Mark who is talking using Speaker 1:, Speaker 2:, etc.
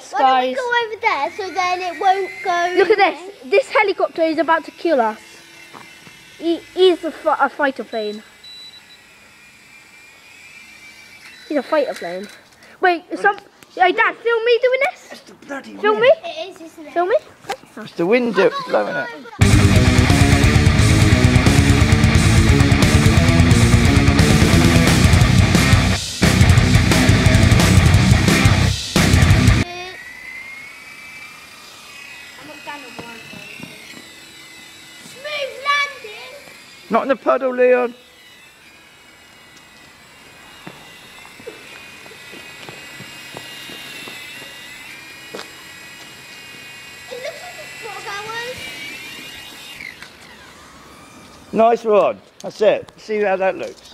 Speaker 1: this, guys.
Speaker 2: Why don't we go over there so then it won't go...
Speaker 1: Look at this. This helicopter is about to kill us. He's a fighter plane. He's a fighter plane. Wait, hey, Dad, film me doing this.
Speaker 3: That's the bloody
Speaker 1: Film
Speaker 3: wind.
Speaker 1: me.
Speaker 2: It is, isn't it?
Speaker 1: Film me.
Speaker 3: It's the wind blowing it.
Speaker 2: Smooth landing.
Speaker 3: Not in the puddle, Leon.
Speaker 2: It looks like a frog hours.
Speaker 3: Nice one. That's it. See how that looks.